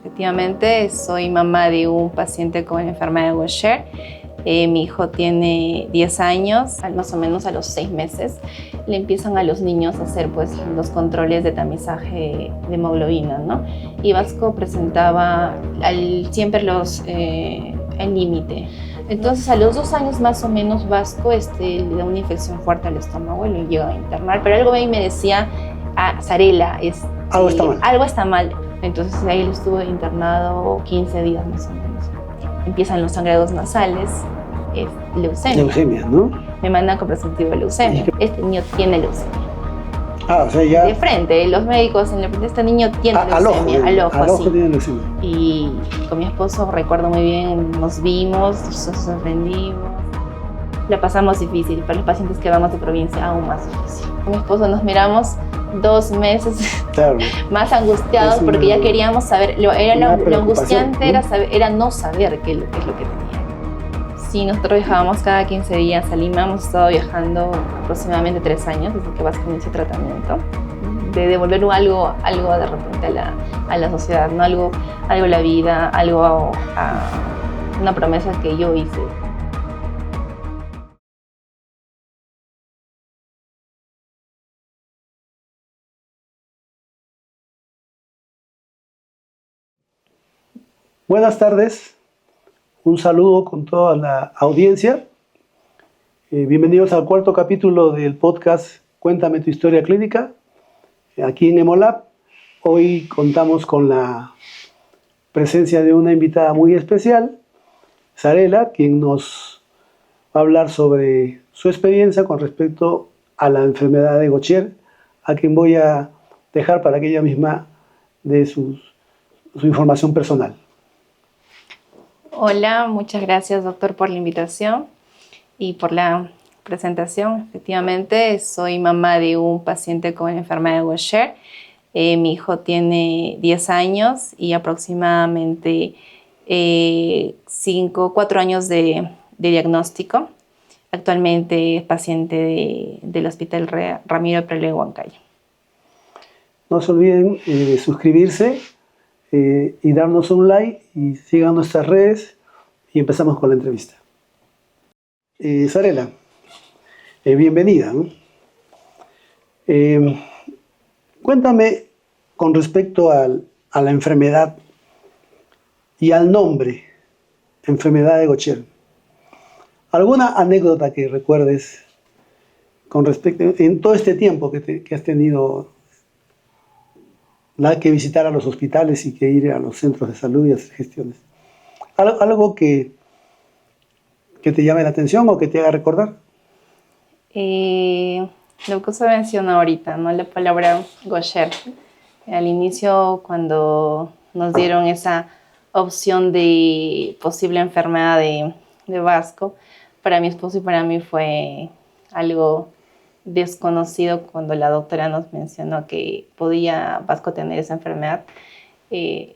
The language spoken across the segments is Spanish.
Efectivamente, soy mamá de un paciente con enfermedad de Gaucher. Mi hijo tiene 10 años, más o menos a los 6 meses. Le empiezan a los niños a hacer los controles de tamizaje de hemoglobina, ¿no? Y Vasco presentaba siempre el límite. Entonces, a los 2 años más o menos, Vasco le da una infección fuerte al estómago y lo llega a internar. Pero algo ahí me decía, Sarela, algo está mal. Entonces ahí lo estuve internado 15 días más o menos. Empiezan los sangrados nasales, leucemia. Leucemia, ¿no? Me mandan con presuntivo de leucemia. Este niño tiene leucemia. O sea, ya... De frente, los médicos, este niño tiene leucemia. Al ojo, tiene leucemia. Y con mi esposo, recuerdo muy bien, nos vimos, nos sorprendimos. La pasamos difícil, para los pacientes que vamos de provincia aún más difícil. Con mi esposo nos miramos 2 meses, claro, más angustiados porque ya queríamos saber. Lo angustiante era no saber qué es lo que tenía. Sí, nosotros viajábamos cada 15 días a Lima. Hemos estado viajando aproximadamente 3 años desde que Vasco inició tratamiento. De devolver algo de repente a la sociedad, ¿no? Algo a la vida, una promesa que yo hice. Buenas tardes, un saludo con toda la audiencia. Bienvenidos al 4º capítulo del podcast Cuéntame tu historia clínica, aquí en Hemolab. Hoy contamos con la presencia de una invitada muy especial, Sarela, quien nos va a hablar sobre su experiencia con respecto a la enfermedad de Gaucher, a quien voy a dejar para que ella misma dé su información personal. Hola, muchas gracias, doctor, por la invitación y por la presentación. Efectivamente, soy mamá de un paciente con enfermedad de Gaucher. Mi hijo tiene 10 años y aproximadamente 4 años de diagnóstico. Actualmente es paciente del Hospital Ramiro Prelé Huancayo. No se olviden de suscribirse y darnos un like y sigan nuestras redes y empezamos con la entrevista. Sarela, bienvenida, ¿no? Cuéntame con respecto a la enfermedad y al nombre, enfermedad de Gaucher. ¿Alguna anécdota que recuerdes con respecto, en todo este tiempo que has tenido que visitar a los hospitales y que ir a los centros de salud y hacer gestiones? ¿Algo que te llame la atención o que te haga recordar? Lo que usted mencionó ahorita, ¿no? La palabra Gaucher. Al inicio, cuando nos dieron esa opción de posible enfermedad de Vasco, para mi esposo y para mí fue algo desconocido cuando la doctora nos mencionó que podía Vasco tener esa enfermedad.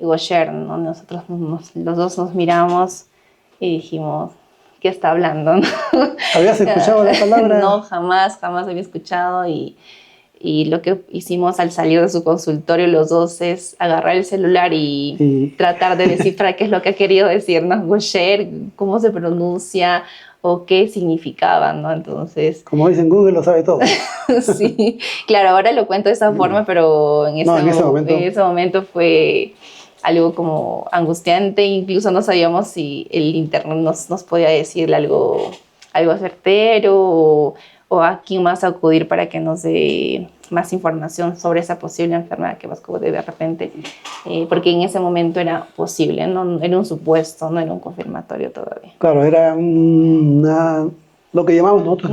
Gaucher, ¿no? Nosotros los dos nos miramos y dijimos, ¿qué está hablando? ¿Habías escuchado la palabra? No, jamás había escuchado y lo que hicimos al salir de su consultorio los dos es agarrar el celular y tratar de descifrar qué es lo que ha querido decirnos Gaucher, cómo se pronuncia o qué significaba, ¿no? Entonces... Como dicen, Google lo sabe todo. Sí, claro, ahora lo cuento de esa forma, pero en ese momento fue algo como angustiante. Incluso no sabíamos si el internet nos podía decir algo certero o a quién más acudir para que nos dé más información sobre esa posible enfermedad que Vasco de repente, porque en ese momento era posible, no era un supuesto, no era un confirmatorio todavía. Claro, era lo que llamamos nosotros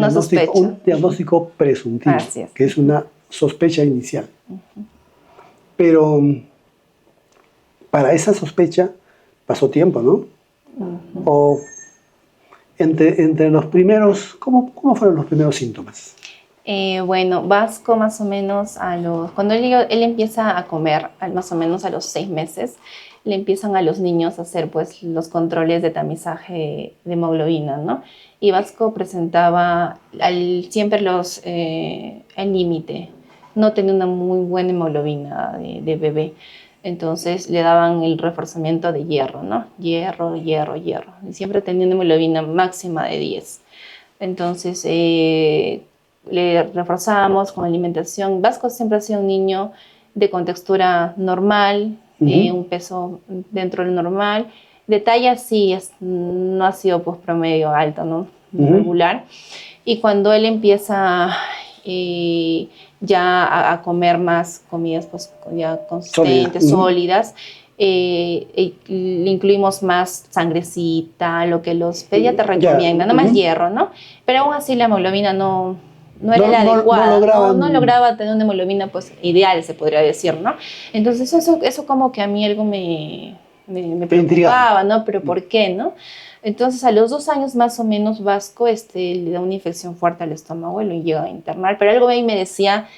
un diagnóstico presuntivo, que es una sospecha inicial. Pero para esa sospecha pasó tiempo, ¿no? O entre los primeros, ¿cómo fueron los primeros síntomas? Bueno, Vasco más o menos cuando él empieza a comer, más o menos a los 6 meses, le empiezan a los niños a hacer los controles de tamizaje de hemoglobina, ¿no? Y Vasco presentaba siempre el límite, no tenía una muy buena hemoglobina de bebé. Entonces le daban el reforzamiento de hierro, ¿no? Hierro. Y siempre tenía una hemoglobina máxima de 10. Entonces le reforzábamos con alimentación. Vasco siempre ha sido un niño de contextura normal, un peso dentro del normal. De talla sí, no ha sido pues promedio alto, ¿no? Regular. Y cuando él empieza ya a comer más comidas pues, ya consistentes, sólidas, le incluimos más sangrecita, lo que los pediatras recomiendan, no más hierro, ¿no? Pero aún así la hemoglobina no era la adecuada, no lograba tener una hemoglobina pues, ideal, se podría decir, ¿no? Entonces eso como que a mí algo me preocupaba, ¿no? Pero ¿por qué, no? Entonces a los 2 años más o menos Vasco le da una infección fuerte al estómago y lo llega a internar, pero algo ahí me decía,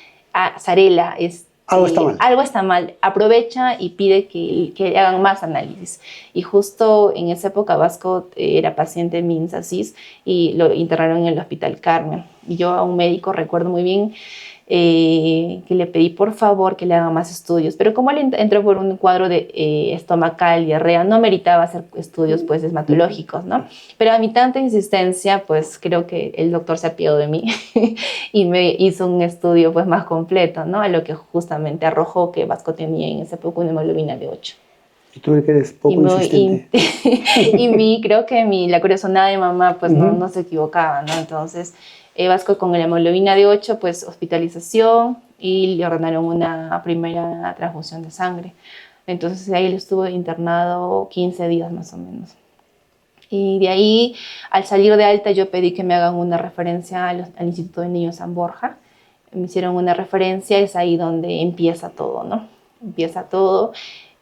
Zarela, algo está mal, aprovecha y pide que le hagan más análisis. Y justo en esa época Vasco era paciente de MINSA-CIS y lo internaron en el Hospital Carmen. Y yo a un médico recuerdo muy bien que le pedí por favor que le haga más estudios, pero como él entró por un cuadro de estomacal, diarrea, no meritaba hacer estudios pues hematológicos, ¿no? Pero a mi tanta insistencia, pues creo que el doctor se apiadó de mí y me hizo un estudio pues más completo, ¿no? A lo que justamente arrojó que Vasco tenía en esa época una hemoglobina de 8. Y tú que eres poco insistente. Creo que la corazonada de mamá pues no se equivocaba, ¿no? Entonces Vasco con la hemoglobina de 8, pues hospitalización y le ordenaron una primera transfusión de sangre. Entonces ahí él estuvo internado 15 días más o menos. Y de ahí, al salir de alta, yo pedí que me hagan una referencia al Instituto de Niños San Borja. Me hicieron una referencia, es ahí donde empieza todo, ¿no? Empieza todo.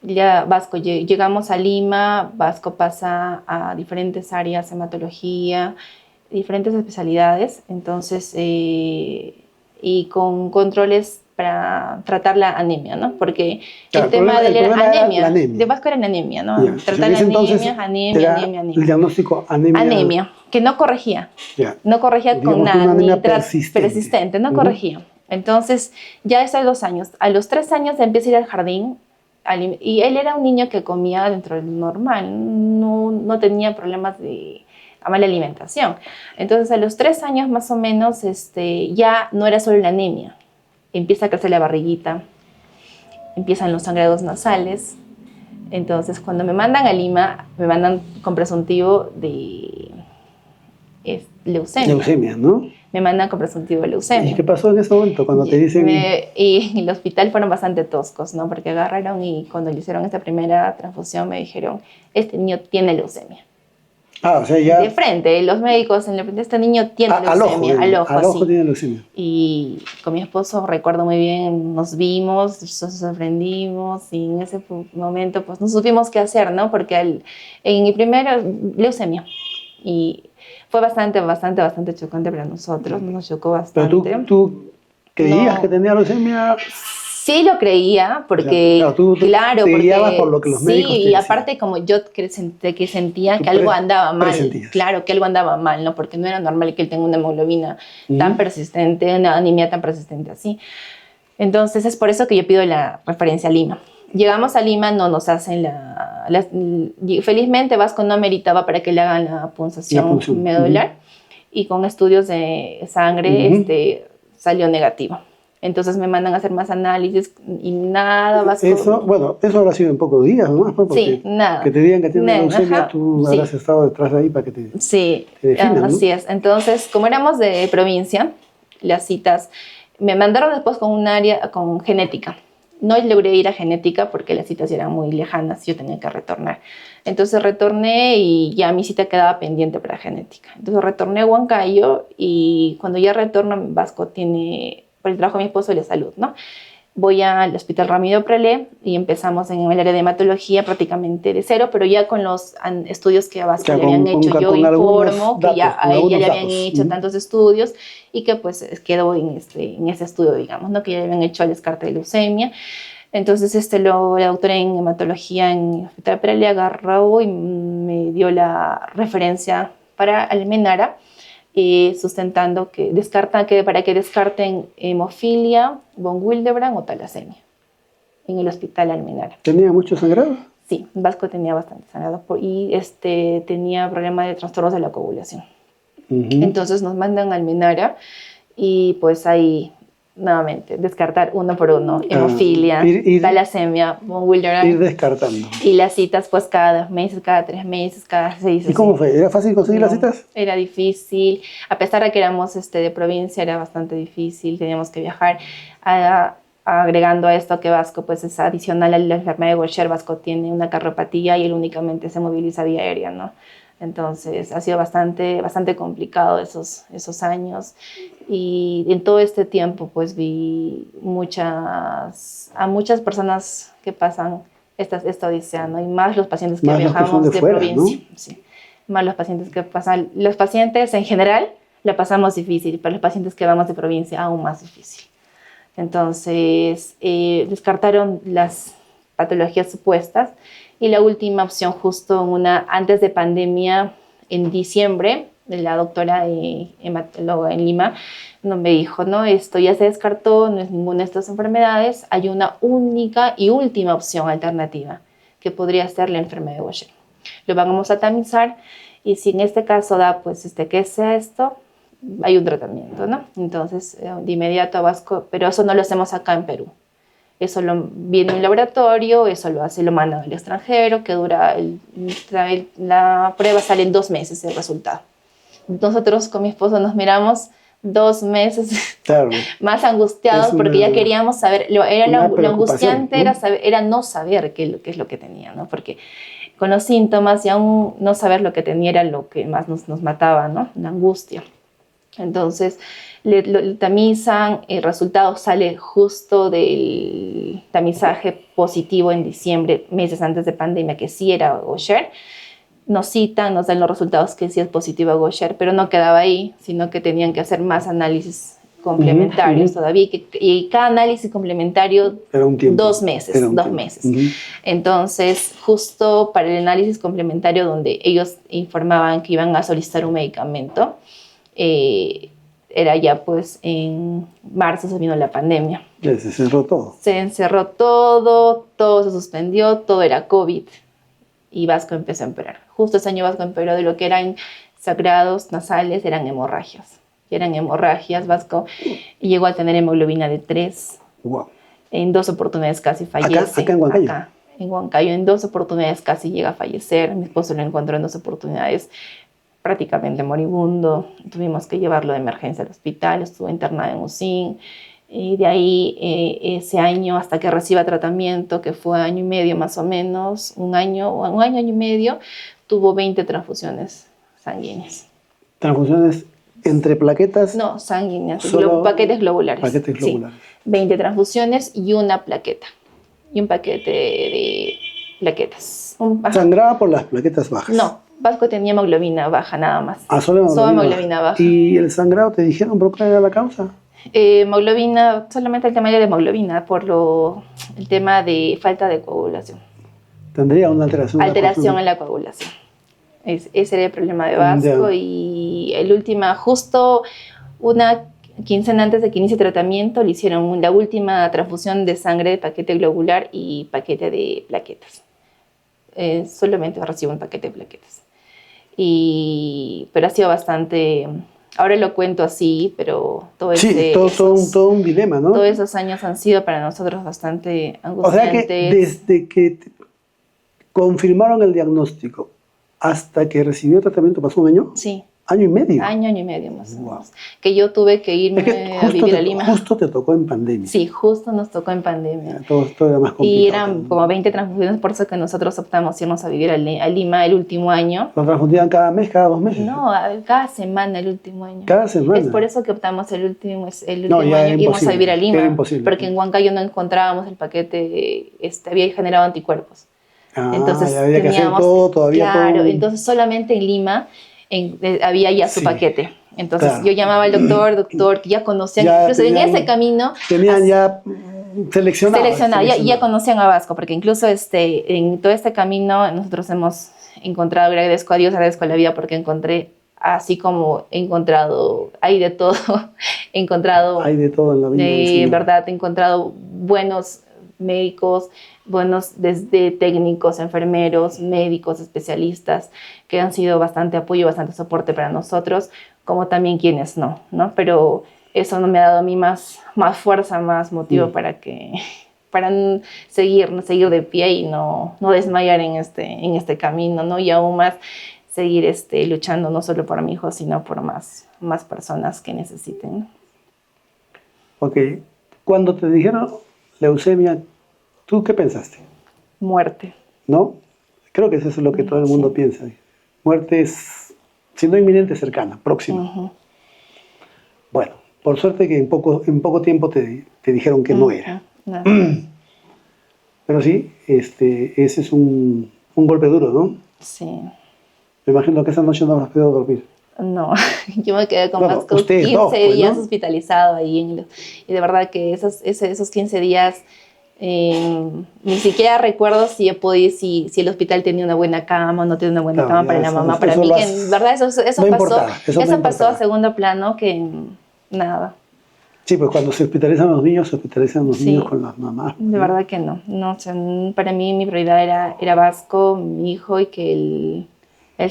Ya Vasco, llegamos a Lima, Vasco pasa a diferentes áreas, hematología, diferentes especialidades, entonces, y con controles para tratar la anemia, ¿no? Porque el tema de la anemia, de Vasco era la anemia, ¿no? Yeah. Tratar la anemia. El diagnóstico anemia. Que no corregía. Yeah. No corregía con nada. Anemia persistente. No corregía. Entonces, ya es a 2 años. A los 3 años empieza a ir al jardín, y él era un niño que comía dentro del normal, no tenía problemas de mala alimentación. Entonces a los 3 años más o menos ya no era solo la anemia, empieza a crecer la barriguita, empiezan los sangrados nasales. Entonces cuando me mandan a Lima me mandan con presuntivo de leucemia. Leucemia, ¿no? Me mandan con presuntivo de leucemia. ¿Y qué pasó en ese momento cuando te dicen? Y en el hospital fueron bastante toscos, ¿no? Porque agarraron y cuando le hicieron esta primera transfusión me dijeron, este niño tiene leucemia. O sea, ya... De frente, los médicos en la frente, este niño tiene leucemia, al ojo tiene leucemia. Y con mi esposo, recuerdo muy bien, nos vimos, nos sorprendimos y en ese momento pues no supimos qué hacer, ¿no? Porque en mi primera leucemia. Y fue bastante chocante para nosotros, nos chocó bastante. ¿Pero tú creías que tenía leucemia? Sí lo creía, porque tú te guiabas por lo que los médicos te decían. Y aparte como yo sentía que algo andaba mal. Presentías. Claro, que algo andaba mal, ¿no? Porque no era normal que él tenga una hemoglobina tan persistente, una anemia tan persistente así. Entonces es por eso que yo pido la referencia a Lima. Llegamos a Lima, no nos hacen felizmente Vasco no meritaba para que le hagan la punción medular, y con estudios de sangre salió negativo. Entonces me mandan a hacer más análisis y nada, Vasco. Eso habrá sido en pocos días, ¿no? Porque sí, nada. Que te digan que tienes leucemia, tú habrás estado detrás de ahí para que te definan, así es. Entonces, como éramos de provincia, las citas, me mandaron después con un área, con genética. No logré ir a genética porque las citas eran muy lejanas, yo tenía que retornar. Entonces retorné y ya mi cita quedaba pendiente para genética. Entonces retorné a Huancayo y cuando ya retorno, Vasco tiene, por el trabajo de mi esposo, de salud, ¿no? Voy al Hospital Ramiro Prelé y empezamos en el área de hematología prácticamente de cero, pero ya con los estudios que a Vasco le habían hecho. Yo informo que ya a ella le habían hecho tantos estudios y que pues quedó en ese estudio, digamos, ¿no? Que ya le habían hecho el descarte de leucemia. Entonces la doctora en hematología en el Hospital Prelé agarró y me dio la referencia para Almenara, sustentando para que descarten hemofilia, von Willebrand o talasemia. en el hospital Almenara. ¿Tenía mucho sangrado? Sí, Vasco tenía bastante sangrado y tenía problemas de trastornos de la coagulación. Entonces nos mandan a Almenara y pues ahí nuevamente descartar uno por uno, hemofilia, talasemia, von Willebrand. Ir descartando. Y las citas pues cada 2 meses, cada 3 meses, cada 6. ¿Y cómo fue? ¿Era fácil conseguir las citas? Era difícil, a pesar de que éramos de provincia, era bastante difícil, teníamos que viajar. Agregando a esto que Vasco pues es adicional a la enfermedad de Gaucher, Vasco tiene una cardiopatía y él únicamente se moviliza vía aérea, ¿no? Entonces ha sido bastante complicado esos años, y en todo este tiempo pues vi a muchas personas que pasan esta odisea, ¿no? Y más los pacientes que viajamos de fuera, provincia, ¿no? Sí. Más los pacientes que pasan, los pacientes en general la pasamos difícil, pero los pacientes que vamos de provincia aún más difícil. Entonces descartaron las patologías supuestas y la última opción, justo antes de pandemia, en diciembre, la doctora hematóloga en Lima me dijo, no, esto ya se descartó, no es ninguna de estas enfermedades, hay una única y última opción alternativa que podría ser la enfermedad de Gaucher. Lo vamos a tamizar y si en este caso da pues que sea esto, hay un tratamiento, ¿no? Entonces, de inmediato a Vasco, pero eso no lo hacemos acá en Perú. Eso viene a un laboratorio, eso lo mandan al extranjero, que dura, la prueba sale en 2 meses el resultado. Nosotros con mi esposo nos miramos 2 meses claro. Más angustiados porque ya queríamos saber, lo angustiante, ¿no? Era no saber qué es lo que tenía, ¿no? Porque con los síntomas y aún no saber lo que tenía era lo que más nos mataba, ¿no? La angustia. Entonces le tamizan, el resultado sale justo del tamizaje positivo en diciembre, meses antes de pandemia, que sí era Gaucher. Nos citan, nos dan los resultados que sí es positivo a Gaucher, pero no quedaba ahí, sino que tenían que hacer más análisis complementarios todavía, y cada análisis complementario era un tiempo, 2 meses, 2 meses. Entonces, justo para el análisis complementario donde ellos informaban que iban a solicitar un medicamento, era ya pues en marzo se vino la pandemia. Ya se cerró todo. Se encerró todo se suspendió, todo era COVID y Vasco empezó a empeorar. Justo ese año Vasco empeoró de lo que eran sangrados nasales, eran hemorragias. Vasco llegó a tener hemoglobina de 3. Wow. En 2 oportunidades casi fallece. ¿Acá en Huancayo? Acá, en Huancayo, en 2 oportunidades casi llega a fallecer. Mi esposo lo encontró en 2 oportunidades prácticamente moribundo, tuvimos que llevarlo de emergencia al hospital, estuvo internado en UCIN, y de ahí ese año hasta que reciba tratamiento, que fue 1 año y medio más o menos, un año y medio, tuvo 20 transfusiones sanguíneas. ¿Transfusiones entre plaquetas? No, sanguíneas, paquetes globulares. Paquetes globulares. Sí, 20 transfusiones y una plaqueta, y un paquete de plaquetas. ¿Sangraba por las plaquetas bajas? No. Vasco tenía hemoglobina baja nada más. Solo hemoglobina baja. ¿Y el sangrado te dijeron por qué era la causa? Hemoglobina, solamente el tema de la hemoglobina, por el tema de falta de coagulación. ¿Tendría una alteración? Alteración en la coagulación. Ese era el problema de Vasco. Y justo una quincena antes de que inicie tratamiento, le hicieron la última transfusión de sangre de paquete globular y paquete de plaquetas. Solamente recibo un paquete de plaquetas. Pero ha sido bastante, ahora lo cuento así, pero todo un dilema, ¿no? Todos esos años han sido para nosotros bastante angustiantes. O sea que desde que confirmaron el diagnóstico hasta que recibió tratamiento pasó 1 año. Sí. ¿1 año y medio? Año y medio más o menos. Que yo tuve que irme a vivir a Lima. Justo te tocó en pandemia. Sí, justo nos tocó en pandemia. Todo era más complicado. Y eran como 20 transfusiones, por eso que nosotros optamos irnos a vivir a Lima el último año. ¿Lo transfundían cada mes, cada 2 meses? No, cada semana el último año. ¿Cada semana? Es por eso que optamos el último año íbamos a vivir a Lima. Era imposible. Porque en Huancayo no encontrábamos el paquete, había generado anticuerpos. Entonces había que hacer todo, todavía claro, todo. Entonces solamente en Lima había ya su paquete. Entonces yo llamaba al doctor, que ya conocían, incluso en ese camino. Tenían ya seleccionado. Ya conocían a Vasco, porque incluso en todo este camino nosotros hemos encontrado, agradezco a Dios, agradezco a la vida, porque encontré, así como he encontrado, hay de todo, he encontrado. Hay de todo en la vida. De verdad, he encontrado buenos médicos, buenos desde técnicos, enfermeros, médicos, especialistas, que han sido bastante apoyo, bastante soporte para nosotros, como también quienes no, ¿no? Pero eso no me ha dado a mí más fuerza, más motivo para seguir de pie y no desmayar en este camino, ¿no? Y aún más seguir luchando no solo por mi hijo, sino por más personas que necesiten. Ok, cuando te dijeron leucemia, ¿tú qué pensaste? Muerte. ¿No? Creo que eso es lo que todo el mundo piensa. Muerte es, si no inminente, cercana, próxima. Bueno, por suerte que en poco tiempo te dijeron que no era. Pero sí, ese es un golpe duro, ¿no? Sí. Me imagino que esa noche no habrás podido dormir. No, yo me quedé con Vasco 15 días hospitalizado ahí. Y de verdad que esos 15 días ni siquiera recuerdo si el hospital tenía una buena cama o no tenía una buena cama para la mamá. Para mí, que en verdad eso pasó a segundo plano, que nada. Sí, pues cuando se hospitalizan los niños con las mamás. De verdad que no. O sea, para mí mi prioridad era Vasco, mi hijo, y que él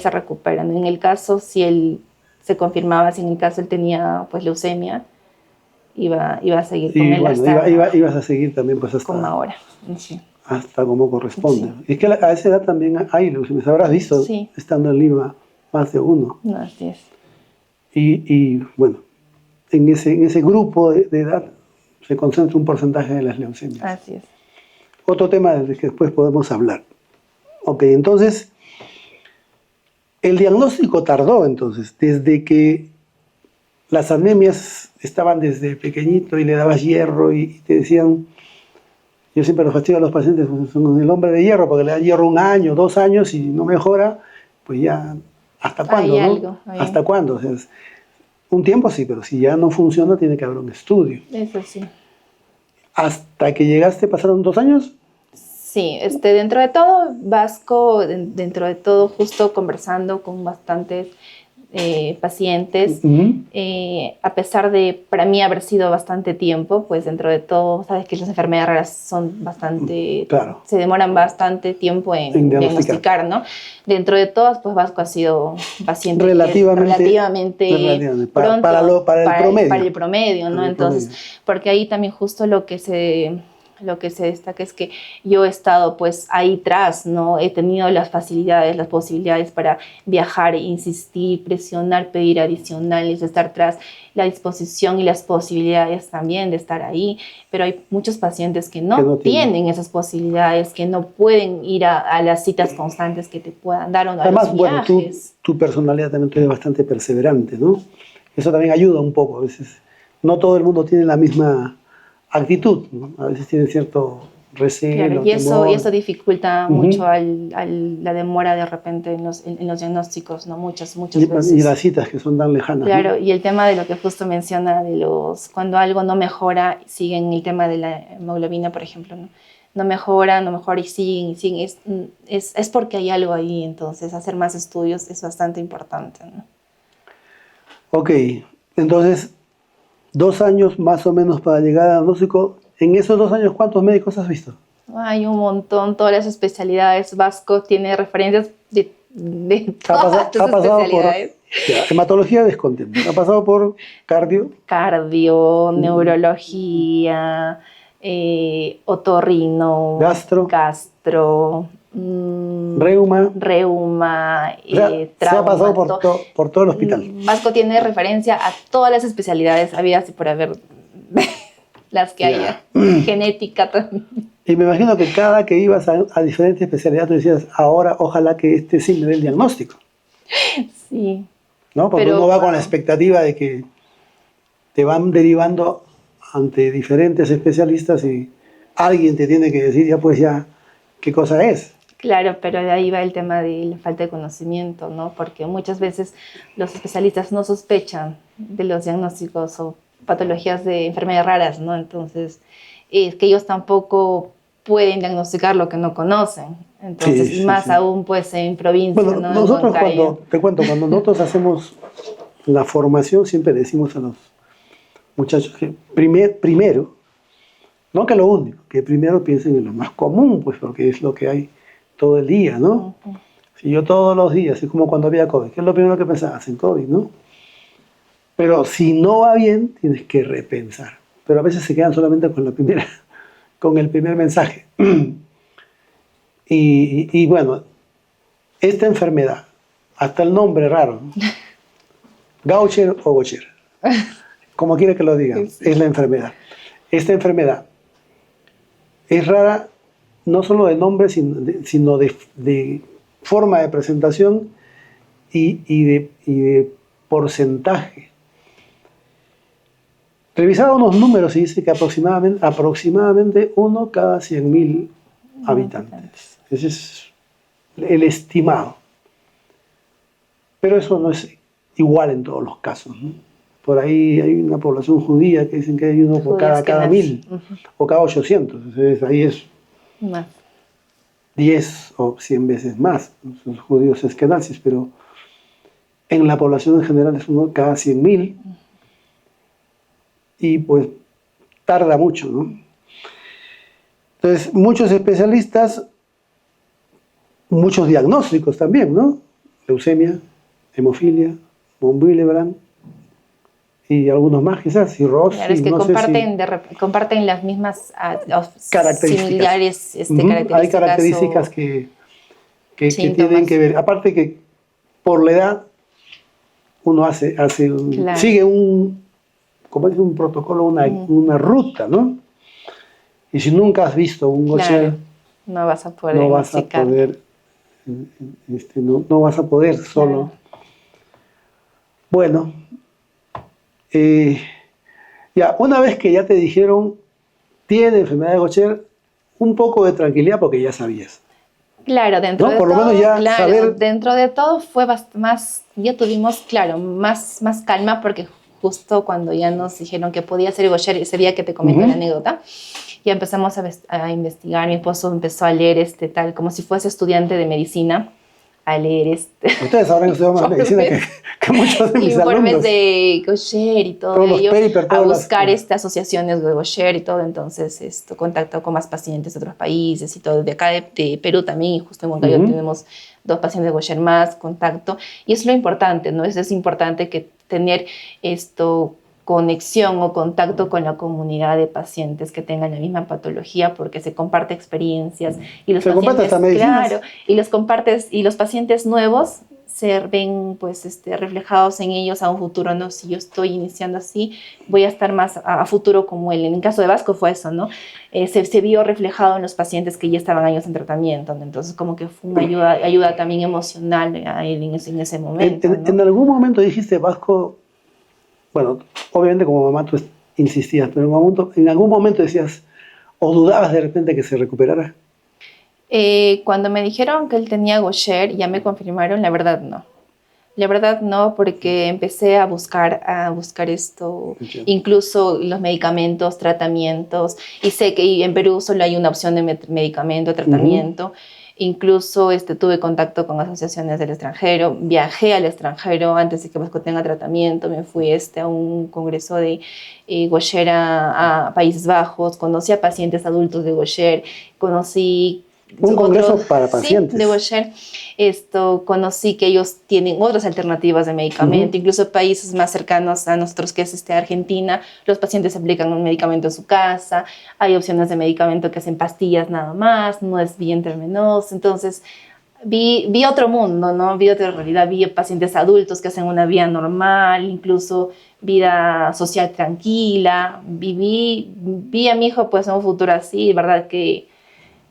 se recupera. En el caso, si él se confirmaba, si en el caso él tenía pues leucemia, iba a seguir con él. Bueno, ibas a seguir también pues hasta como ahora. Sí. Hasta como corresponde. Sí. Es que a esa edad también hay leucemias. Habrás visto, estando en Lima, más de uno. No, así es. Y bueno, en ese grupo de edad se concentra un porcentaje de las leucemias. Así es. Otro tema del que después podemos hablar. Ok, entonces, el diagnóstico tardó entonces, desde que las anemias estaban desde pequeñito y le dabas hierro y te decían, yo siempre los fastidio a los pacientes, son el hombre de hierro, porque le dan hierro 1 año, 2 años y no mejora, pues ya, ¿hasta cuándo? ¿No? ¿Hasta cuándo? O sea, un tiempo sí, pero si ya no funciona tiene que haber un estudio. Eso sí. ¿Hasta que llegaste pasaron 2 años? Sí, dentro de todo, Vasco, dentro de todo, justo conversando con bastantes pacientes, a pesar de, para mí, haber sido bastante tiempo, pues dentro de todo, sabes que las enfermedades raras son bastante, se demoran bastante tiempo en diagnosticar, ¿no? Dentro de todas, pues Vasco ha sido paciente relativamente pronto para el promedio, ¿no? Entonces, porque ahí también justo lo que se destaca es que yo he estado pues ahí tras, ¿no? He tenido las facilidades, las posibilidades para viajar, insistir, presionar, pedir adicionales, estar tras la disposición y las posibilidades también de estar ahí, pero hay muchos pacientes que no tienen esas posibilidades, que no pueden ir a las citas constantes que te puedan dar, o a los viajes. Bueno, tu personalidad también es bastante perseverante, ¿no? Eso también ayuda un poco, a veces no todo el mundo tiene la misma actitud, ¿no? A veces tiene cierto recelo. Claro, y eso dificulta mucho la demora de repente en los diagnósticos, ¿no? Muchas veces. Y las citas que son tan lejanas. Claro, ¿no? y el tema de lo que justo menciona cuando algo no mejora, siguen el tema de la hemoglobina, por ejemplo, ¿no? No mejora y siguen. Es porque hay algo ahí, entonces hacer más estudios es bastante importante, ¿no? Ok, entonces 2 años más o menos para llegar al diagnóstico. En esos 2 años, ¿cuántos médicos has visto? Hay un montón, todas las especialidades. Vasco tiene referencias de todas las especialidades. Hematología descontento. Ha pasado por cardio, neurología, otorrino, gastro, reuma. Trauma. Se ha pasado por todo el hospital. Vasco tiene referencia a todas las especialidades habidas y por haber las que haya. Genética también. Y me imagino que cada que ibas a diferentes especialidades tú decías, ahora ojalá que sí me dé el diagnóstico. Sí. ¿No? Porque uno va con la expectativa de que te van derivando ante diferentes especialistas y alguien te tiene que decir ya qué cosa es. Claro, pero de ahí va el tema de la falta de conocimiento, ¿no? Porque muchas veces los especialistas no sospechan de los diagnósticos o patologías de enfermedades raras, ¿no? Entonces, es que ellos tampoco pueden diagnosticar lo que no conocen. Entonces, aún pues en provincia, bueno, ¿no? Nosotros cuando nosotros hacemos la formación siempre decimos a los muchachos que primero No que lo único, que primero piensen en lo más común, pues porque es lo que hay todo el día, ¿no? Si yo todos los días, es como cuando había COVID, ¿qué es lo primero que pensabas? En COVID, ¿no? Pero si no va bien, tienes que repensar. Pero a veces se quedan solamente con con el primer mensaje. Y bueno, esta enfermedad, hasta el nombre raro, ¿no? Gaucher o Gaucher, como quiera que lo digan, Sí. es la enfermedad. Esta enfermedad es rara no solo de nombre, sino de forma de presentación y de porcentaje. Revisaba unos números y dice que aproximadamente 1 cada 100.000 habitantes. Ese es el estimado. Pero eso no es igual en todos los casos, ¿no? Por ahí hay una población judía que dicen que hay uno por cada 1.000 o cada 800. Entonces ahí es Más. 10 o 100 veces más los judíos esquenazis, pero en la población en general es uno cada 100.000 y pues tarda mucho, ¿no? Entonces muchos especialistas, muchos diagnósticos también, ¿no? Leucemia, hemofilia, von Willebrand y algunos más quizás, cirrosis. Claro, es que no comparten las mismas características. similares características. Hay características que tienen que ver. Aparte que por la edad uno Claro. sigue como es un protocolo, una ruta, ¿no? Y si nunca has visto un Gaucher, Claro, no vas a poder no vas a poder, no vas a poder solo. Claro. Bueno, ya una vez que ya te dijeron tiene enfermedad de Gaucher, un poco de tranquilidad porque ya sabías. Claro, dentro ¿no? de Por lo todo, menos ya claro, saber. dentro de todo fue más, ya tuvimos, claro, más calma porque justo cuando ya nos dijeron que podía ser Gaucher, ese día que te comenté la anécdota, ya empezamos a investigar, mi esposo empezó a leer tal, como si fuese estudiante de medicina, a leer Ustedes sabrán que estudian más medicina que muchos de mis alumnos. Informes de Gaucher y todo todos ello, los papers, a buscar asociaciones de Gaucher y todo, entonces contacto con más pacientes de otros países y todo, de acá de Perú también, y justo en Huancayo tenemos 2 pacientes de Gaucher más, contacto, y es lo importante, ¿no? Es importante que tener conexión o contacto con la comunidad de pacientes que tengan la misma patología porque se comparte experiencias y los pacientes, claro, y los pacientes nuevos se ven pues reflejados en ellos a un futuro, ¿no? Si yo estoy iniciando así, voy a estar más a futuro como él. En el caso de Vasco fue eso, ¿no? Se vio reflejado en los pacientes que ya estaban años en tratamiento, ¿no? Entonces como que fue una ayuda también emocional a él en ese momento, ¿no? En algún momento dijiste, Vasco, bueno, obviamente como mamá tú insistías, pero en algún momento decías o dudabas de repente que se recuperara. Cuando me dijeron que él tenía Gaucher, ya me confirmaron, la verdad no. La verdad no, porque empecé a buscar esto, incluso los medicamentos, tratamientos, y sé que en Perú solo hay una opción de medicamento, tratamiento. Incluso tuve contacto con asociaciones del extranjero, viajé al extranjero antes de que Vasco tenga tratamiento, me fui a un congreso de Gaucher a Países Bajos, conocí a pacientes adultos de Gaucher, conocí un congreso para pacientes. Sí, de Gaucher. Conocí que ellos tienen otras alternativas de medicamento, incluso países más cercanos a nosotros, que es Argentina, los pacientes aplican un medicamento en su casa, hay opciones de medicamento que hacen pastillas nada más, no es vía intravenosa, entonces vi otro mundo, ¿no? Vi otra realidad, vi pacientes adultos que hacen una vida normal, incluso vida social tranquila, vi a mi hijo pues en un futuro así, verdad que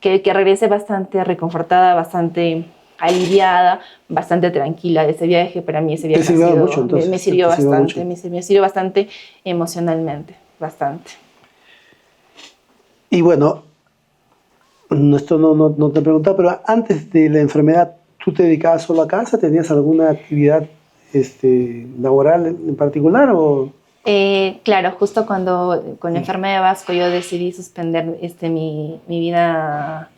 regresé bastante reconfortada, bastante aliviada, bastante tranquila de ese viaje. Para mí ese viaje me sirvió bastante emocionalmente, bastante. Y bueno, esto no te preguntaba, pero antes de la enfermedad, ¿tú te dedicabas solo a casa? ¿Tenías alguna actividad laboral en particular o...? Claro, justo con la enfermedad de Vasco yo decidí suspender mi vida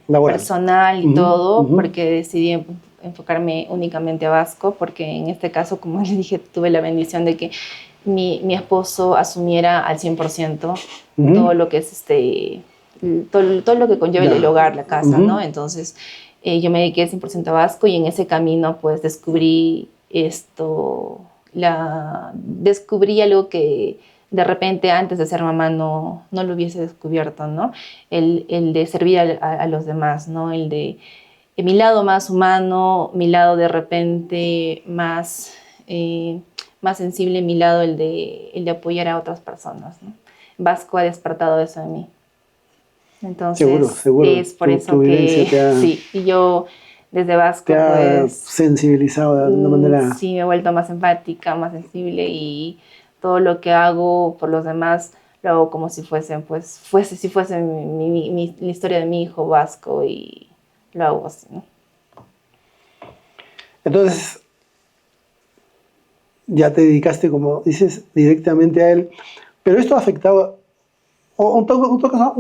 laboral, personal y todo, porque decidí enfocarme únicamente a Vasco, porque en este caso, como les dije, tuve la bendición de que mi esposo asumiera al 100% Ujú. todo lo que es todo lo que conlleva Ya. el hogar, la casa, Ujú. ¿no? Entonces, yo me dediqué 100% a Vasco y en ese camino, pues, descubrí descubrí algo que de repente antes de ser mamá no lo hubiese descubierto, ¿no? El de servir a los demás, ¿no? El de mi lado más humano, mi lado de repente más sensible, mi lado el de apoyar a otras personas, ¿no? Vasco ha despertado eso en mí. Seguro, Entonces, seguro. es por eso Tu vivencia que sí, y yo desde te Vasco, ha pues, sensibilizado de alguna manera. sí me he vuelto más empática, más sensible y todo lo que hago por los demás lo hago como si fuese la historia de mi hijo vasco y lo hago así, ¿no? Entonces, ya te dedicaste, como dices, directamente a él. Pero esto ha afectado, o un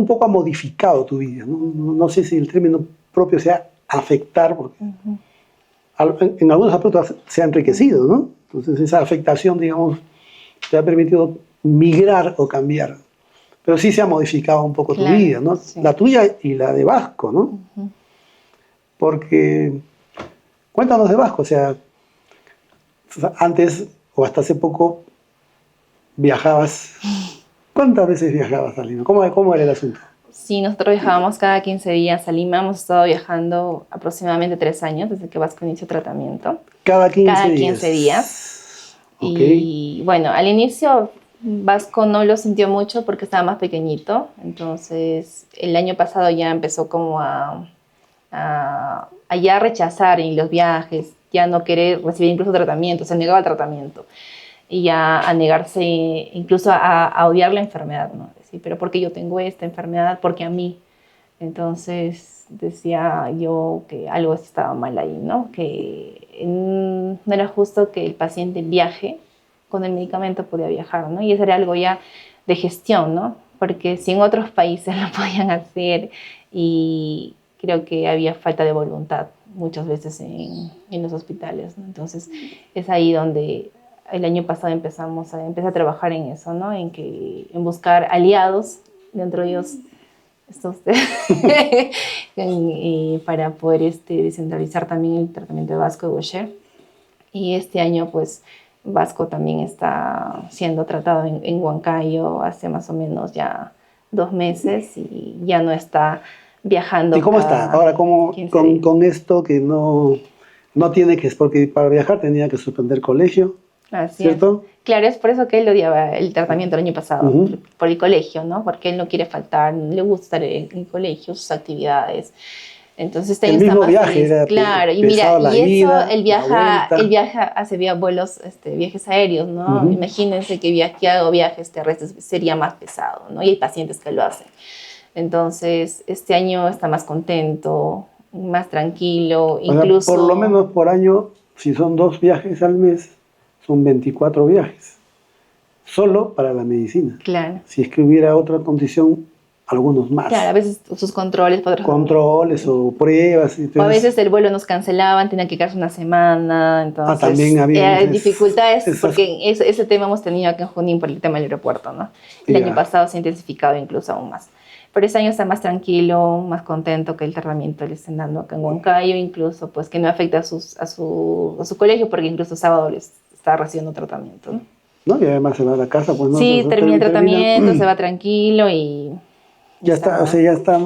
poco ha modificado tu vida. No sé si el término propio sea afectar, porque en algunos aspectos se ha enriquecido, ¿no? Entonces, esa afectación, digamos, te ha permitido migrar o cambiar. Pero sí se ha modificado un poco tu Claro, vida, ¿no? sí. La tuya y la de Vasco, ¿no? Porque, cuéntanos de Vasco, o sea, antes o hasta hace poco viajabas. ¿Cuántas veces viajabas a Lima? ¿Cómo era el asunto? Sí, nosotros viajábamos cada 15 días a Lima. Hemos estado viajando aproximadamente 3 años desde que Vasco inició tratamiento. Cada 15 Cada días. 15 días. Ok. Y bueno, al inicio Vasco no lo sintió mucho porque estaba más pequeñito. Entonces, el año pasado ya empezó como a ya rechazar en los viajes, ya no querer recibir incluso tratamiento, se negaba al tratamiento y ya a negarse incluso a odiar la enfermedad, ¿no? Decir, pero ¿por qué yo tengo esta enfermedad? Porque a mí. Entonces decía yo que algo estaba mal ahí, ¿no? Que no era justo que el paciente viaje con el medicamento, podía viajar, ¿no? Y eso era algo ya de gestión, ¿no? Porque si en otros países lo podían hacer y creo que había falta de voluntad muchas veces en los hospitales, ¿no? Entonces es ahí donde el año pasado empecé a trabajar en eso, ¿no? En buscar aliados, dentro de ellos está usted, para poder descentralizar también el tratamiento de Vasco de Gaucher. Y este año, pues, Vasco también está siendo tratado en Huancayo hace más o menos ya 2 meses y ya no está ¿Y viajando cómo está? cada Ahora, ¿cómo 15 días. con esto que no tiene que, porque para viajar tenía que suspender colegio, Así es. ¿cierto? Claro, es por eso que él odiaba el tratamiento el año pasado, Ujú. por el colegio, ¿no? Porque él no quiere faltar, le gusta estar en el colegio, sus actividades. Entonces este El año está mismo más viaje feliz. era Claro, y mira, pesado, la y eso, ida, la él vuelta. viaja, hace viajes aéreos, ¿no? Ujú. Imagínense que hago viajes terrestres sería más pesado, ¿no? Y hay pacientes que lo hacen. Entonces, este año está más contento, más tranquilo, O sea, por lo incluso, menos por año, si son 2 viajes al mes, son 24 viajes. Solo para la medicina. claro. Si es que hubiera otra condición, algunos Claro, a más. veces sus controles, Controles o pruebas. o a Entonces, veces el vuelo nos cancelaban, tenía que quedarse una semana, también entonces había dificultades, esas. porque ese tema hemos tenido aquí en Junín por el tema del aeropuerto, ¿no? El año Ya. pasado se ha intensificado incluso aún más. Pero este año está más tranquilo, más contento que el tratamiento le estén dando acá en Huancayo, incluso pues que no afecta a su colegio, porque incluso sábado les está recibiendo tratamiento, ¿no? ¿No? Y además se va a la casa, pues no. Sí, termina el Termina, tratamiento, se va tranquilo y ya está, o está, sea, ya está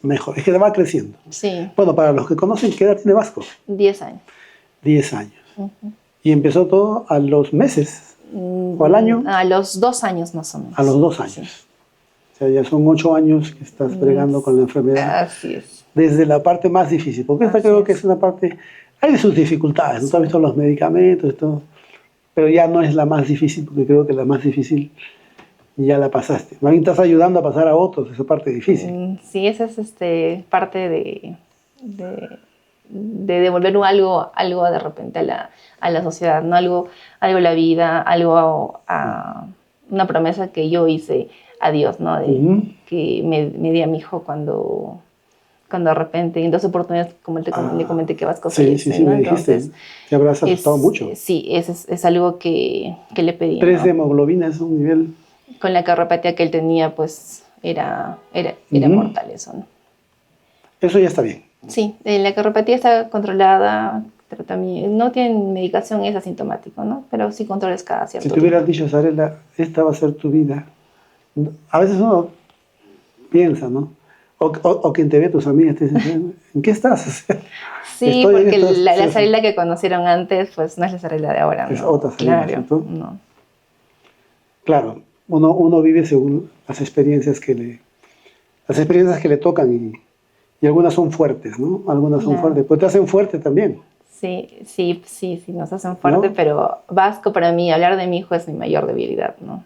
mejor. Es que va creciendo. sí, Bueno, para los que conocen, ¿qué edad tiene Vasco? 10 años. 10 años. Y empezó todo a los meses, o al año, A los 2 años más o menos. a los 2 años. Sí. O sea, ya son 8 años que estás bregando con la enfermedad. Así es. Desde la parte más difícil, porque esta Así creo que es. es una parte, hay de sus dificultades, ¿no? Sí. Tú has visto los medicamentos y todo, pero ya no es la más difícil, porque creo que la más difícil ya la pasaste. Más bien estás ayudando a pasar a otros esa parte difícil. Sí, esa es parte de devolver algo de repente a la sociedad, ¿no? Algo a la vida, algo a una promesa que yo hice a Dios, ¿no? Ujú. Que me di a mi hijo cuando cuando de repente, en 2 oportunidades, como le comenté que Vasco sí, fallece, sí, ¿no? me dijiste. Entonces, Te habrás asustado mucho. Sí, es algo que le pedí, 3 de ¿no? hemoglobina es un nivel... Con la cardiopatía que él tenía, pues era Ujú. mortal eso, ¿no? Eso ya está bien. Sí, la cardiopatía está controlada, no tiene medicación, es asintomático, ¿no? Pero sí controles cada Si cierto te hubieras tiempo. dicho, Sarela, esta va a ser tu vida, a veces uno piensa, ¿no? O quien te ve, tus amigas, te dicen, ¿en qué estás? O sea, Sí, estoy en porque esta la situación. Sarela que conocieron antes, pues no es la Sarela de ahora, Es ¿no? otra Sarela, Claro, ¿cierto? no. Claro, uno vive según las experiencias que le tocan y algunas son fuertes, ¿no? Algunas son Claro. fuertes, pero te hacen fuerte también, Sí, nos hacen fuerte, ¿no? pero Vasco para mí, hablar de mi hijo es mi mayor debilidad, ¿no?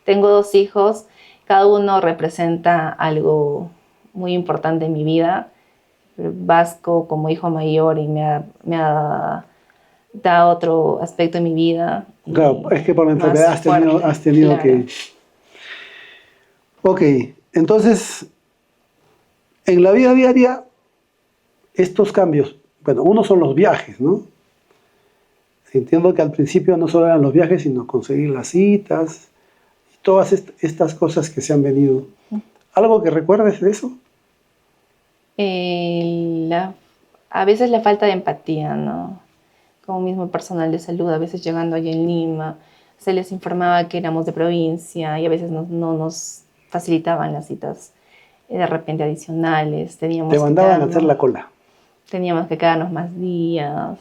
Tengo 2 hijos, cada uno representa algo muy importante en mi vida. Vasco como hijo mayor y me ha dado otro aspecto en mi vida Claro, y es que por la más enfermedad fuerte, has tenido claro. que... Ok, entonces, en la vida diaria, estos cambios, bueno, uno son los viajes, ¿no? Entiendo que al principio no solo eran los viajes, sino conseguir las citas y todas estas cosas que se han venido. ¿Algo que recuerdes de eso? Eh, la- a veces la falta de empatía, ¿no? Como mismo personal de salud, a veces llegando allá en Lima, se les informaba que éramos de provincia y a veces no nos facilitaban las citas de repente adicionales, Te mandaban a hacer la cola. teníamos que quedarnos más días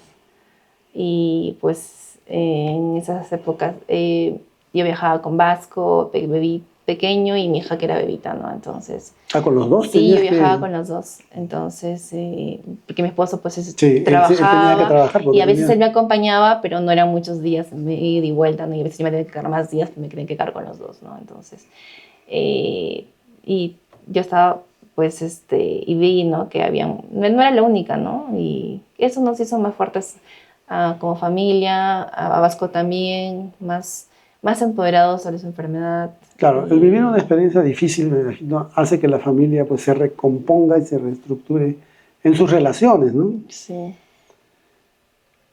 y pues en esas épocas yo viajaba con Vasco, bebí pequeño y mi hija que era bebita, ¿no? Entonces Ah, con los dos sí, yo tenías viajaba que... con los dos, entonces, porque mi esposo pues Sí, él tenía que trabajaba trabajar y porque a veces tenía... él me acompañaba, pero no eran muchos días de ida y vuelta, ¿no? Y a veces yo me tenía que quedar más días, pues me tenía que quedar con los dos, ¿no? Entonces, y yo estaba, pues, y vi, ¿no? Que no era la única, ¿no? Y eso nos hizo más fuertes como familia, a Vasco también, más empoderados sobre su enfermedad. Claro, el vivir una experiencia difícil, me imagino, hace que la familia pues se recomponga y se reestructure en sus relaciones, ¿no? Sí.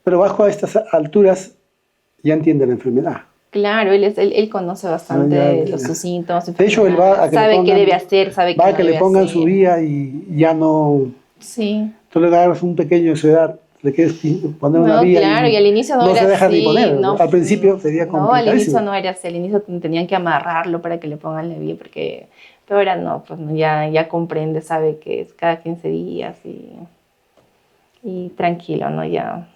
Pero bajo a estas alturas ya entiende la enfermedad. Claro, él conoce bastante sus síntomas, su De hecho, él va enfermedad, a que le sabe qué debe pongan, hacer, sabe va qué a no que le debe pongan su hacer. vía y ya no, Sí. tú le agarras un pequeño de su edad, le quieres poner una No, vía claro, y y al inicio no no era se deja ni así, poner. Al principio sería no, al inicio complicadísimo. no era así, al inicio tenían que amarrarlo para que le pongan la vía, pero ahora no, pues no, ya comprende, sabe que es cada 15 días y tranquilo, ¿no? Ya.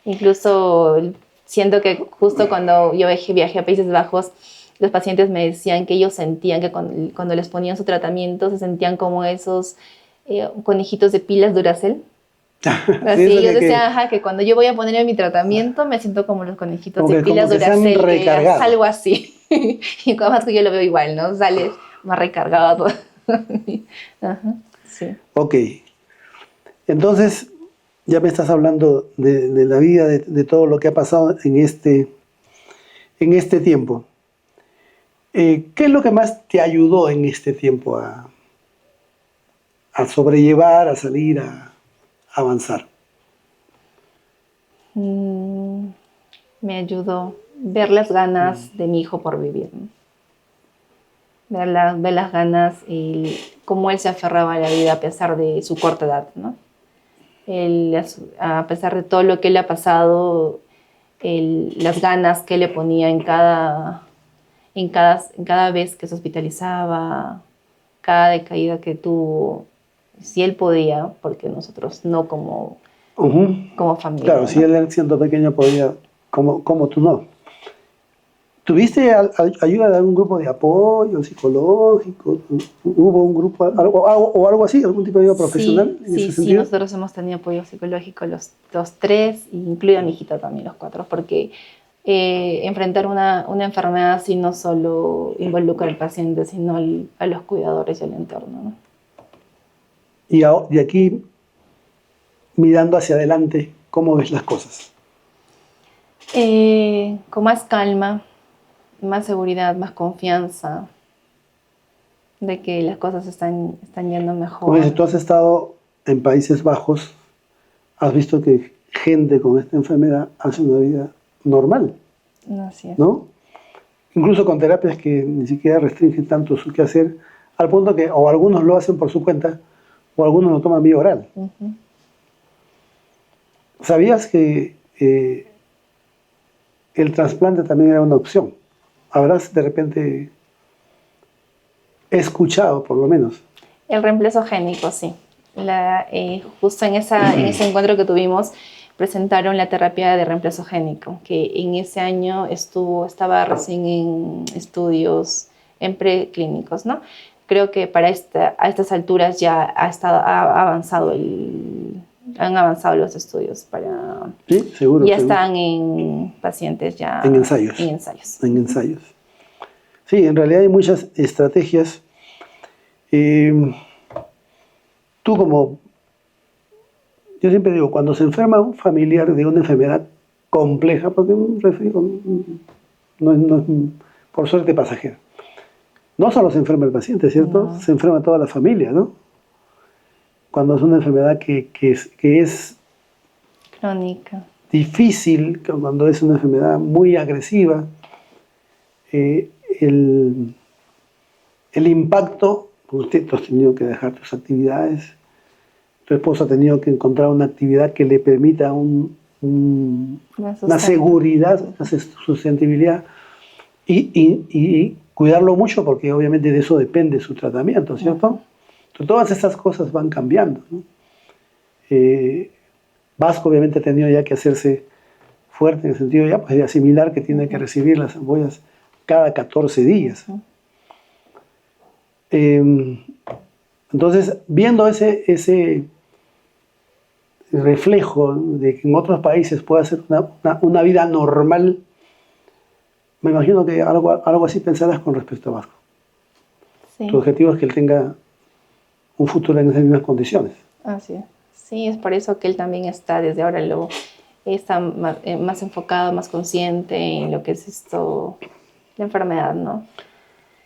Incluso siento que justo cuando yo viajé a Países Bajos, los pacientes me decían que ellos sentían que cuando les ponían su tratamiento se sentían como esos conejitos de pilas Duracell. Sí, Así, eso ellos decían, ajá, que cuando yo voy a ponerme mi tratamiento me siento como los conejitos de como pilas que se han Duracell, que recargado. salgo así. Y además que yo lo veo igual, ¿no? Sales más recargado. Ajá, sí. Ok, entonces ya me estás hablando de la vida, de todo lo que ha pasado en este tiempo. ¿Qué es lo que más te ayudó en este tiempo a sobrellevar, a salir, a avanzar? Mm, me ayudó ver las ganas de mi hijo por vivir, ¿no? Ver las ganas y cómo él se aferraba a la vida a pesar de su corta edad, ¿no? A pesar de todo lo que le ha pasado, las ganas que le ponía en cada vez que se hospitalizaba, cada decaída que tuvo, si él podía, porque nosotros no Ujú. como Claro, familia, si ¿no? él siendo pequeño podía, como tú no. ¿Tuviste ayuda de algún grupo de apoyo psicológico? ¿Hubo un grupo o algo así, algún tipo de ayuda profesional en ese Sí, sentido? nosotros hemos tenido apoyo psicológico los tres, incluida mi hijita también, los cuatro, porque enfrentar una enfermedad así no solo involucra al paciente, sino a los cuidadores y al entorno, ¿no? Y de aquí, mirando hacia adelante, ¿cómo ves las cosas? Con más calma, más seguridad, más confianza, de que las cosas están yendo mejor. Como dices, tú has estado en Países Bajos, has visto que gente con esta enfermedad hace una vida normal, Así es. ¿no? Incluso con terapias que ni siquiera restringen tanto su quehacer, al punto que o algunos lo hacen por su cuenta o algunos lo toman vía oral. ¿Sabías que el trasplante también era una opción? Habrás de repente escuchado, por lo menos. El reemplazo génico, sí. Justo en ese encuentro que tuvimos, presentaron la terapia de reemplazo génico, que en ese año estaba recién en estudios en preclínicos, ¿no? Creo que a estas alturas ya han avanzado los estudios Sí, seguro. Ya están en pacientes ya. En ensayos. En ensayos. Sí, en realidad hay muchas estrategias. Yo siempre digo, cuando se enferma un familiar de una enfermedad compleja, porque un resfriado no es por suerte pasajero, no solo se enferma el paciente, ¿cierto? No. Se enferma toda la familia, ¿no? Cuando es una enfermedad que es crónica, difícil, cuando es una enfermedad muy agresiva, el impacto, usted has tenido que dejar tus actividades, tu esposo ha tenido que encontrar una actividad que le permita una seguridad, una sustentabilidad y cuidarlo mucho porque obviamente de eso depende su tratamiento, ¿cierto? Entonces, todas estas cosas van cambiando, ¿no? Vasco obviamente ha tenido ya que hacerse fuerte en el sentido ya pues, de asimilar que tiene que recibir las ampollas cada 14 días. Entonces, viendo ese reflejo de que en otros países puede ser una vida normal, me imagino que algo así pensarás con respecto a Vasco. Sí. Tu objetivo es que él tenga un futuro en esas mismas condiciones. Así es. Sí, es por eso que él también desde ahora está más enfocado, más consciente en lo que es la enfermedad, ¿no?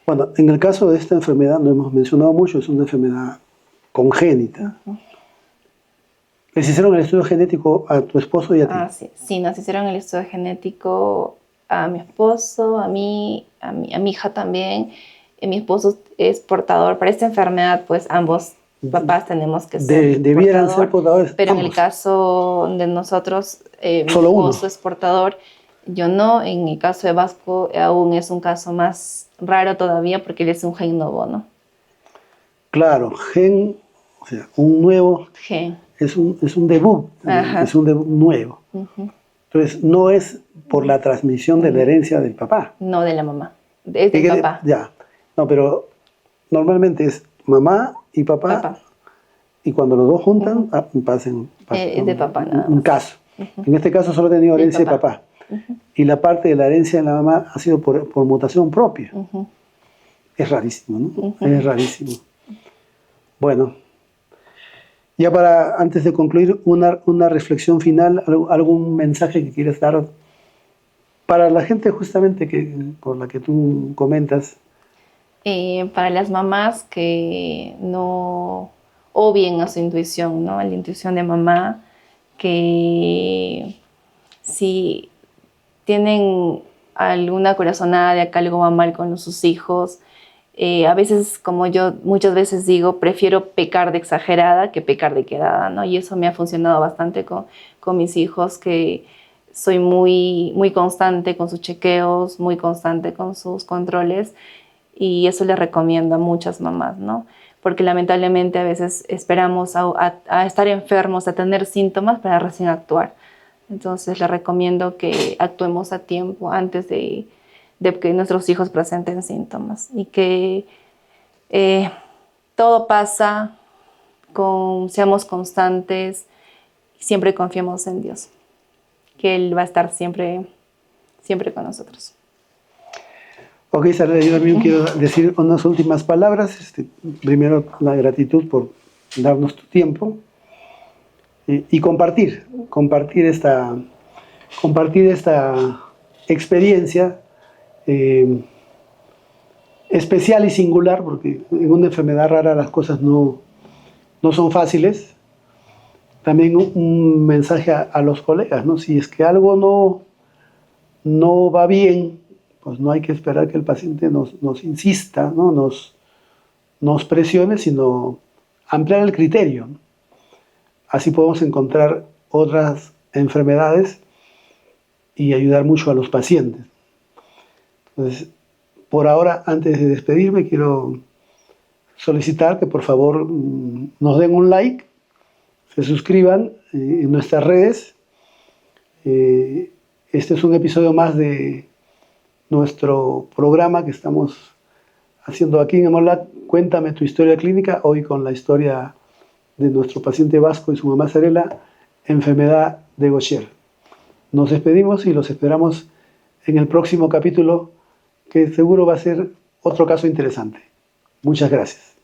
Bueno, en el caso de esta enfermedad, no hemos mencionado mucho, es una enfermedad congénita. ¿Les hicieron el estudio genético a tu esposo y a ti? Sí, nos hicieron el estudio genético a mi esposo, a mí, a mi hija también. Mi esposo es portador. Para esta enfermedad, pues ambos papás tenemos que ser debieran ser portadores. Pero ambos. En el caso de nosotros, mi Solo esposo uno es portador, yo no. En el caso de Vasco aún es un caso más raro todavía porque él es un gen nuevo, ¿no? Claro, o sea, un nuevo Gen. Es un debut, es un debut nuevo. Entonces, no es por la transmisión de la herencia del papá. No, de la mamá. Es del papá. Ya. No, pero normalmente es mamá y papá. Y cuando los dos juntan, pasen es de papá, nada más. Un caso. En este caso solo ha tenido herencia de papá. Y la parte de la herencia de la mamá ha sido por mutación propia. Es rarísimo, ¿no? Es rarísimo. Bueno, ya antes de concluir, una reflexión final, algún mensaje que quieras dar para la gente justamente con la que tú comentas. Para las mamás que no obvien a su intuición, ¿no? A la intuición de mamá, que si tienen alguna corazonada de que algo va mal con sus hijos, a veces, como yo muchas veces digo, prefiero pecar de exagerada que pecar de quedada, ¿no? Y eso me ha funcionado bastante con mis hijos, que soy muy, muy constante con sus chequeos, muy constante con sus controles, y eso les recomiendo a muchas mamás, ¿no? Porque lamentablemente a veces esperamos a estar enfermos, a tener síntomas para recién actuar. Entonces les recomiendo que actuemos a tiempo antes de que nuestros hijos presenten síntomas, y que todo pasa, seamos constantes, siempre confiemos en Dios, que Él va a estar siempre con nosotros. Ok, Sara, yo también quiero decir unas últimas palabras. Primero, la gratitud por darnos tu tiempo y compartir esta experiencia especial y singular, porque en una enfermedad rara las cosas no son fáciles. También un mensaje a los colegas, ¿no? Si es que algo no va bien, pues no hay que esperar que el paciente nos insista, ¿no? Nos presione, sino ampliar el criterio, ¿no? Así podemos encontrar otras enfermedades y ayudar mucho a los pacientes. Entonces, por ahora, antes de despedirme, quiero solicitar que por favor nos den un like, se suscriban en nuestras redes. Este es un episodio más de nuestro programa que estamos haciendo aquí en Emolat, Cuéntame tu historia clínica, hoy con la historia de nuestro paciente vasco y su mamá Sarela, enfermedad de Gaucher. Nos despedimos y los esperamos en el próximo capítulo, que seguro va a ser otro caso interesante. Muchas gracias.